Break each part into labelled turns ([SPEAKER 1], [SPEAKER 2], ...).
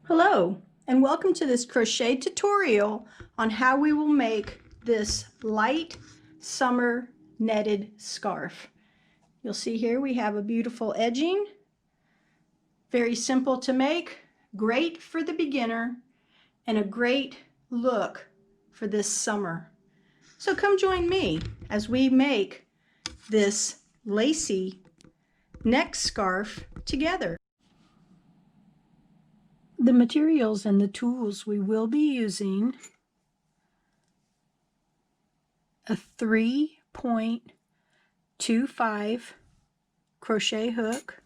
[SPEAKER 1] Hello, and welcome to this crochet tutorial on how we will make this light summer netted scarf. You'll see here we have a beautiful edging, very simple to make, great for the beginner, and a great look for this summer. So come join me as we make this lacy neck scarf together. The materials and the tools we will be using: a 3.25 crochet hook,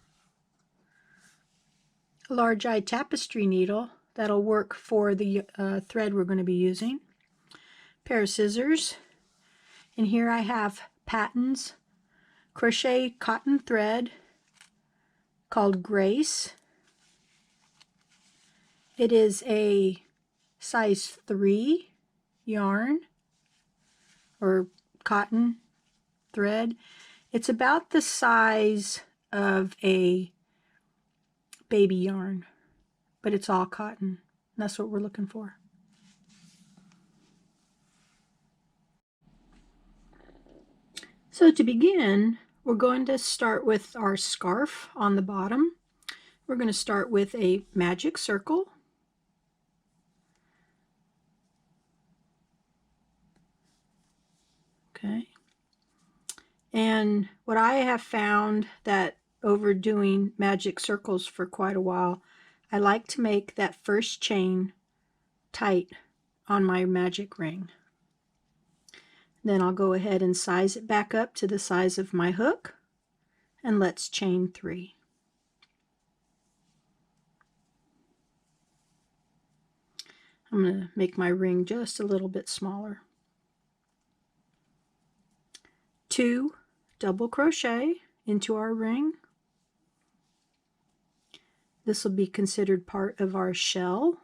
[SPEAKER 1] a large eye tapestry needle that'll work for the thread we're going to be using, a pair of scissors, and here I have Paton's crochet cotton thread called Grace. It is a size 3 yarn or cotton thread. It's about the size of a baby yarn, but it's all cotton. That's what we're looking for. So to begin, we're going to start with our scarf on the bottom. We're going to start with a magic circle. Okay. And what I have found that over doing magic circles for quite a while, I like to make that first chain tight on my magic ring. Then I'll go ahead and size it back up to the size of my hook, and let's chain 3. I'm going to make my ring just a little bit smaller. 2 double crochet into our ring. This will be considered part of our shell.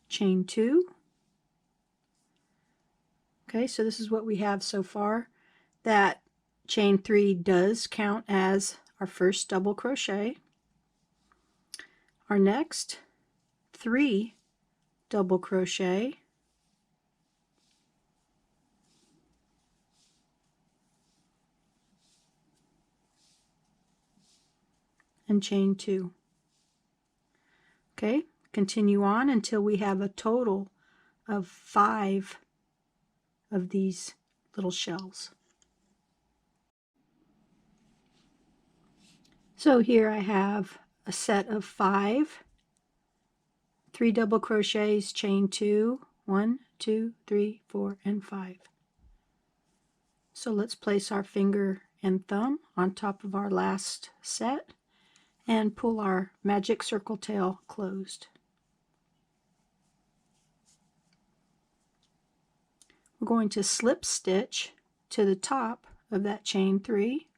[SPEAKER 1] Chain 2. Okay, so this is what we have so far. That chain 3 does count as our first double crochet. Our next 3 double crochet, and chain 2. Okay, continue on until we have a total of 5 of these little shells. So here I have a set of 5, 3 double crochets, chain 2, 1, 2, 3, 4, and 5. So let's place our finger and thumb on top of our last set and pull our magic circle tail closed. We're going to slip stitch to the top of that chain 3.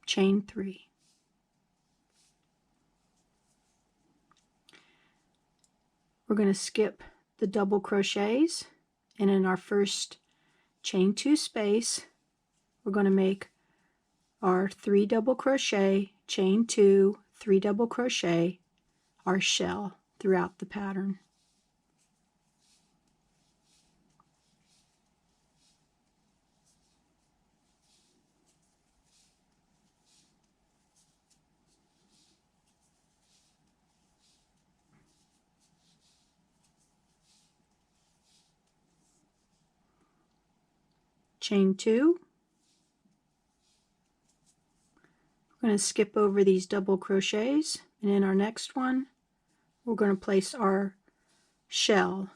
[SPEAKER 1] Chain 3. We're going to skip the double crochets, and in our first chain 2 space, we're going to make our 3 double crochet, chain 2, 3 double crochet, our shell throughout the pattern. Chain 2. We're going to skip over these double crochets, and in our next one we're going to place our shell,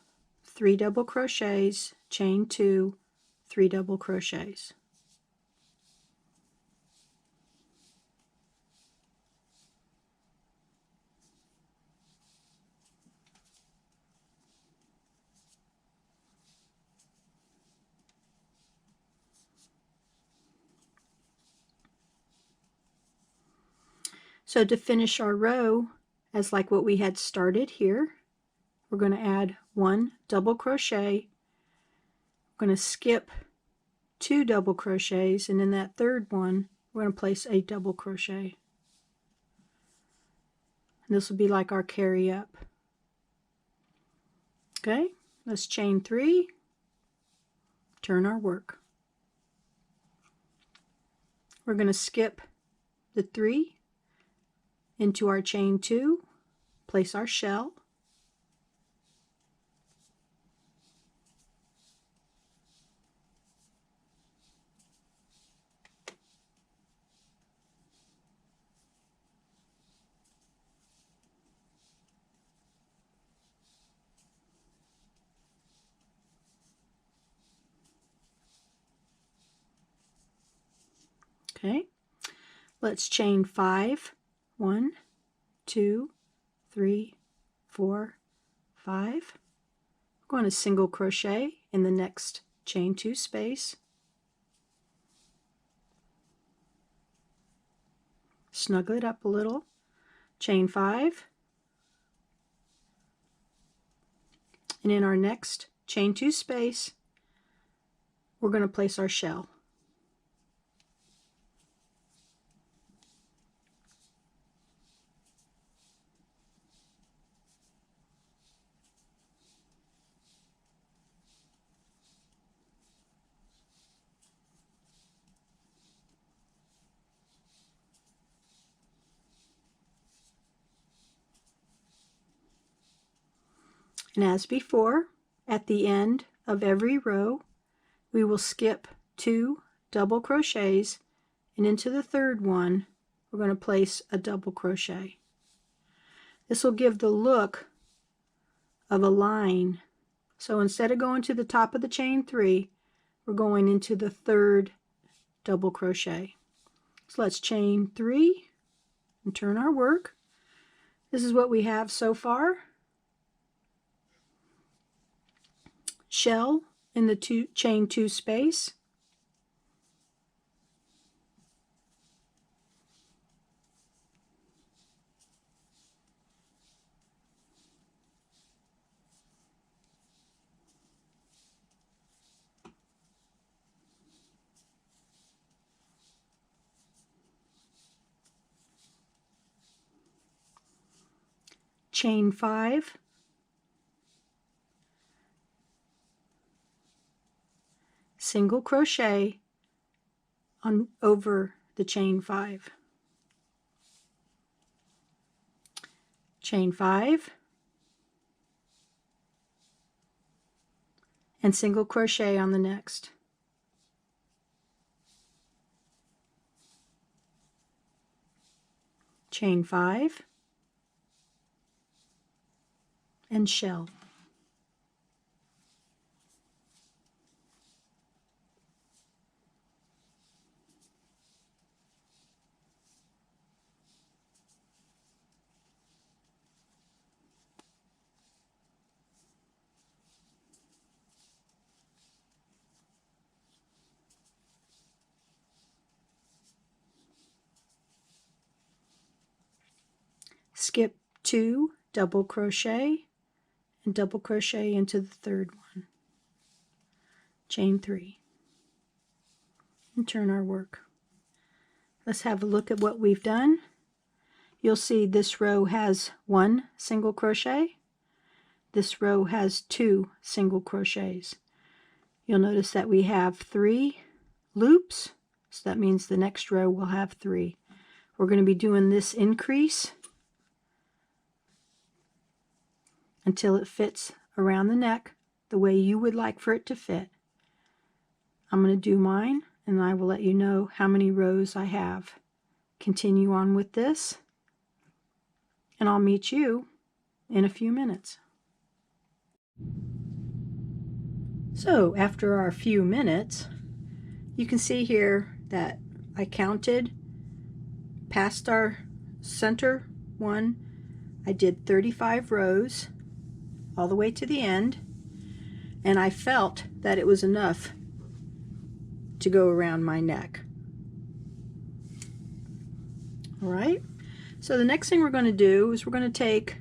[SPEAKER 1] 3 double crochets, chain 2, 3 double crochets. So to finish our row, as like what we had started here, we're going to add 1 double crochet. We're going to skip 2 double crochets, and in that third one we're going to place a double crochet. And this will be like our carry up. Okay, let's chain 3, turn our work. We're going to skip the 3 into our chain 2, place our shell, okay, let's chain 5, 1, 2, 3, 4, 5. We're going to single crochet in the next chain 2 space, snuggle it up a little, chain 5, and in our next chain 2 space we're going to place our shell. And as before, at the end of every row, we will skip 2 double crochets, and into the third one, we're going to place a double crochet. This will give the look of a line. So instead of going to the top of the chain 3, we're going into the third double crochet. So let's chain 3 and turn our work. This is what we have so far. Shell in the chain 2 space, chain 5, single crochet on over the chain 5, chain 5, and single crochet on the next, chain 5, and shell. Skip 2 double crochet and double crochet into the third one, chain 3, and turn our work. Let's have a look at what we've done. You'll see this row has 1 single crochet. This row has 2 single crochets. You'll notice that we have 3 loops, so that means the next row will have 3. We're going to be doing this increase until it fits around the neck the way you would like for it to fit. I'm going to do mine, and I will let you know how many rows I have. Continue on with this, and I'll meet you in a few minutes. So after our few minutes, you can see here that I counted past our center one. I did 35 rows all the way to the end, and I felt that it was enough to go around my neck. All right, so the next thing we're going to do is we're going to take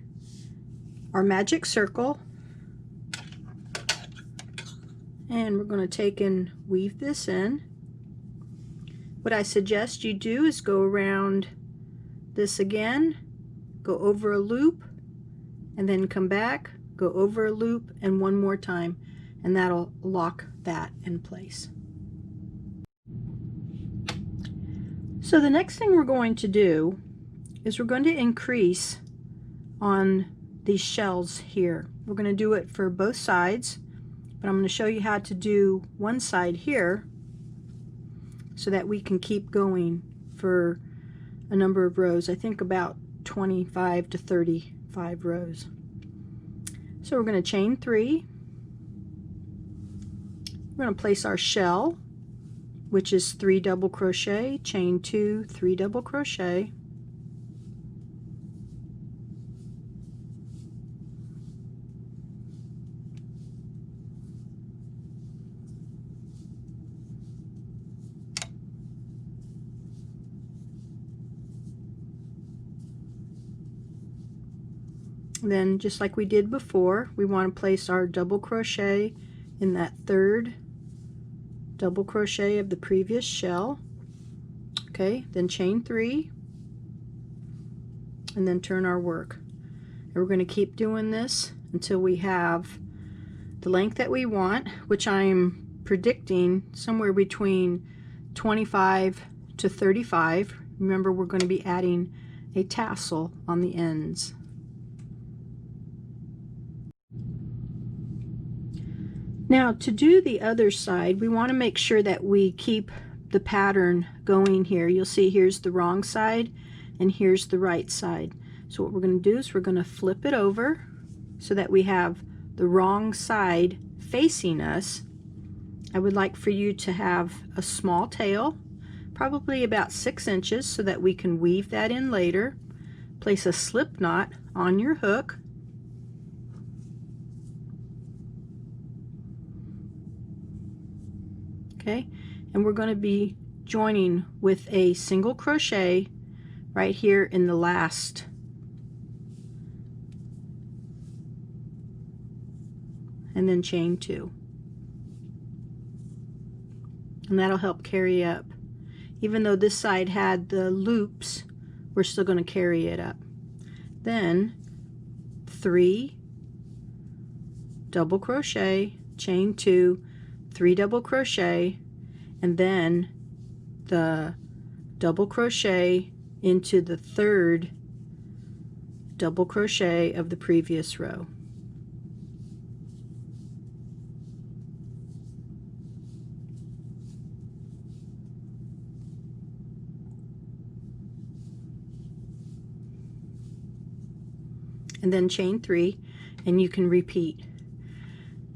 [SPEAKER 1] our magic circle And we're going to take and weave this in. What I suggest you do is go around this again, go over a loop, and then come back, go over a loop, and one more time, and that'll lock that in place. So the next thing we're going to do is we're going to increase on these shells here. We're going to do it for both sides, but I'm going to show you how to do one side here so that we can keep going for a number of rows. I think about 25 to 35 rows. So we're going to chain 3. We're going to place our shell, which is 3 double crochet, chain 2, 3 double crochet. Then, just like we did before, we want to place our double crochet in that 3rd double crochet of the previous shell. Okay, then chain 3 and then turn our work. And we're going to keep doing this until we have the length that we want, which I'm predicting somewhere between 25 to 35. Remember, we're going to be adding a tassel on the ends. Now, to do the other side, we want to make sure that we keep the pattern going here. You'll see here's the wrong side and here's the right side. So what we're going to do is we're going to flip it over so that we have the wrong side facing us. I would like for you to have a small tail, probably about 6 inches, so that we can weave that in later. Place a slip knot on your hook. Okay, and we're going to be joining with a single crochet right here in the last and then chain 2, and that'll help carry up. Even though this side had the loops, we're still going to carry it up. Then 3 double crochet, chain 2, 3 double crochet, and then the double crochet into the 3rd double crochet of the previous row. And then chain 3, and you can repeat.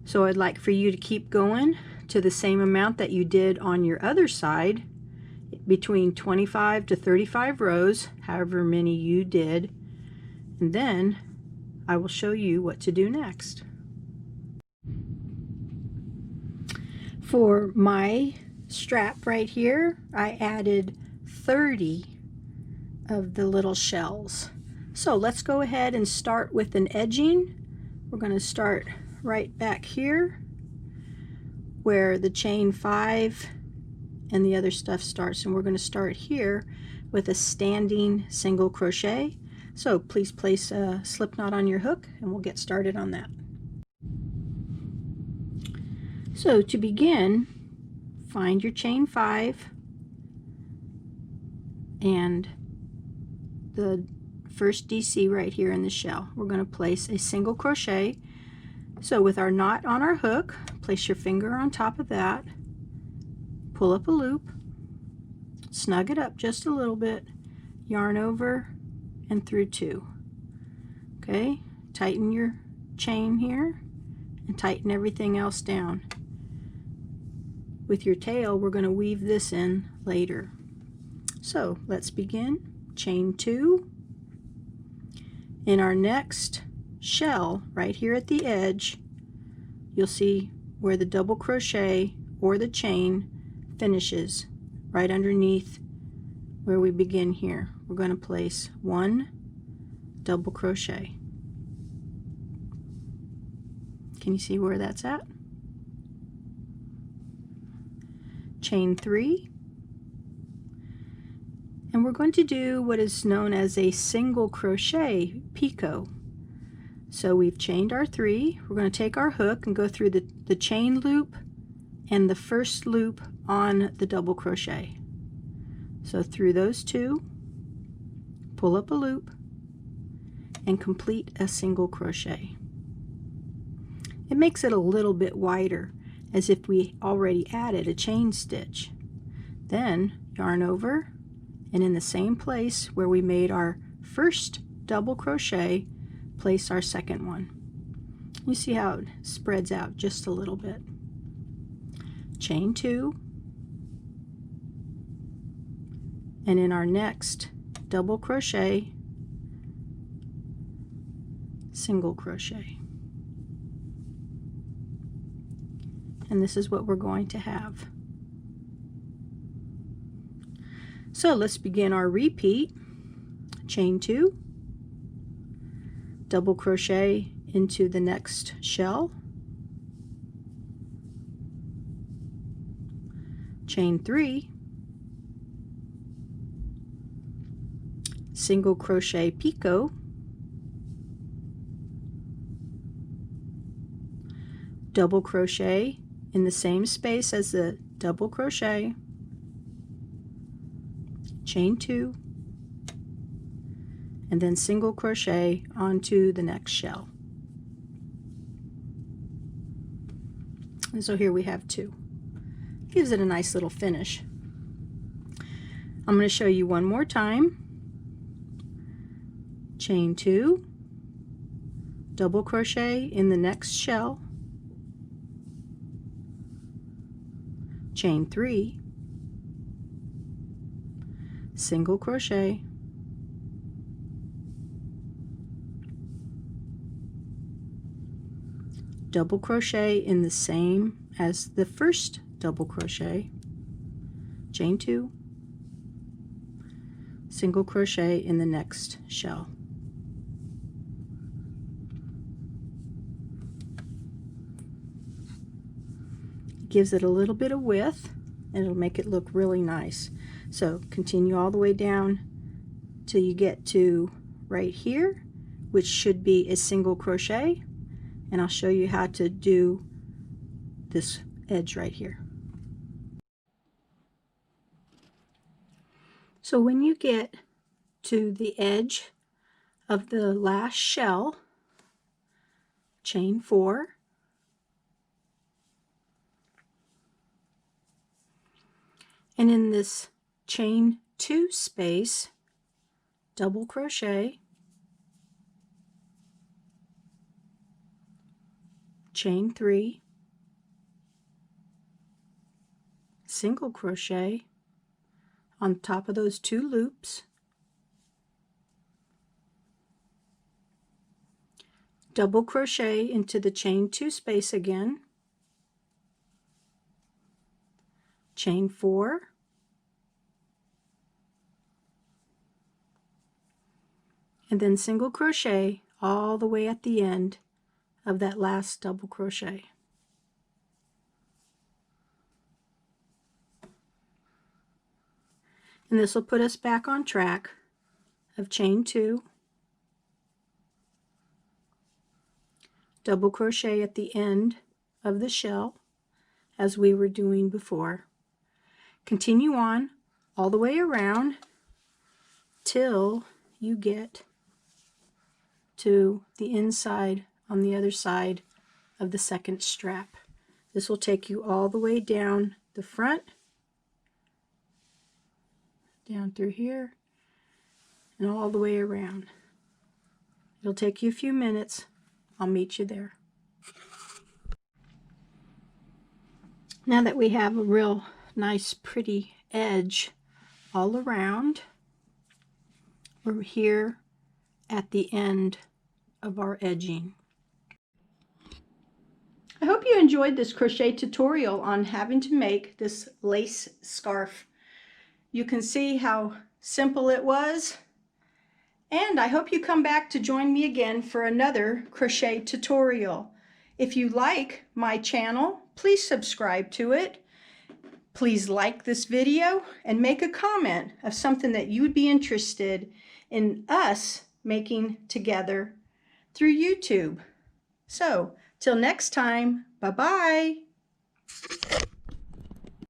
[SPEAKER 1] So I'd like for you to keep going to the same amount that you did on your other side, between 25 to 35 rows, however many you did, and then I will show you what to do next. For my strap right here, I added 30 of the little shells. So let's go ahead and start with an edging. We're going to start right back here where the chain 5 and the other stuff starts, and we're going to start here with a standing single crochet. So please place a slip knot on your hook and we'll get started on that. So to begin, find your chain 5 and the first DC right here in the shell. We're going to place a single crochet. So with our knot on our hook, place your finger on top of that, pull up a loop, snug it up just a little bit, yarn over and through 2. Okay, tighten your chain here and tighten everything else down. With your tail, we're going to weave this in later. So let's begin. Chain 2. In our next shell, right here at the edge, you'll see where the double crochet or the chain finishes, right underneath where we begin here. We're going to place 1 double crochet. Can you see where that's at? chain 3, and we're going to do what is known as a single crochet picot. So we've chained our 3. We're going to take our hook and go through the chain loop and the first loop on the double crochet. So through those 2, pull up a loop and complete a single crochet. It makes it a little bit wider, as if we already added a chain stitch. Then yarn over, and in the same place where we made our first double crochet, place our second one. You see how it spreads out just a little bit. Chain 2, and in our next double crochet, single crochet. And this is what we're going to have. So let's begin our repeat. Chain 2, double crochet into the next shell, chain 3, single crochet picot, double crochet in the same space as the double crochet, chain 2, and then single crochet onto the next shell. And so here we have 2. Gives it a nice little finish. I'm going to show you one more time. Chain 2, double crochet in the next shell, chain 3, single crochet, double crochet in the same as the first double crochet, chain 2, single crochet in the next shell. Gives it a little bit of width, and it'll make it look really nice. So continue all the way down till you get to right here, which should be a single crochet, and I'll show you how to do this edge right here. So when you get to the edge of the last shell, chain 4, and in this chain 2 space, double crochet, chain 3, single crochet on top of those 2 loops, double crochet into the chain 2 space again, chain 4, and then single crochet all the way at the end of that last double crochet. And this will put us back on track of chain 2, double crochet at the end of the shell as we were doing before. Continue on all the way around till you get to the inside on the other side of the second strap. This will take you all the way down the front, down through here, and all the way around. It'll take you a few minutes. I'll meet you there. Now that we have a real nice pretty edge all around, we're here at the end of our edging. I hope you enjoyed this crochet tutorial on having to make this lace scarf. You can see how simple it was, and I hope you come back to join me again for another crochet tutorial. If you like my channel, please subscribe to it. Please like this video and make a comment of something that you would be interested in us making together through YouTube. So, till next time, bye-bye.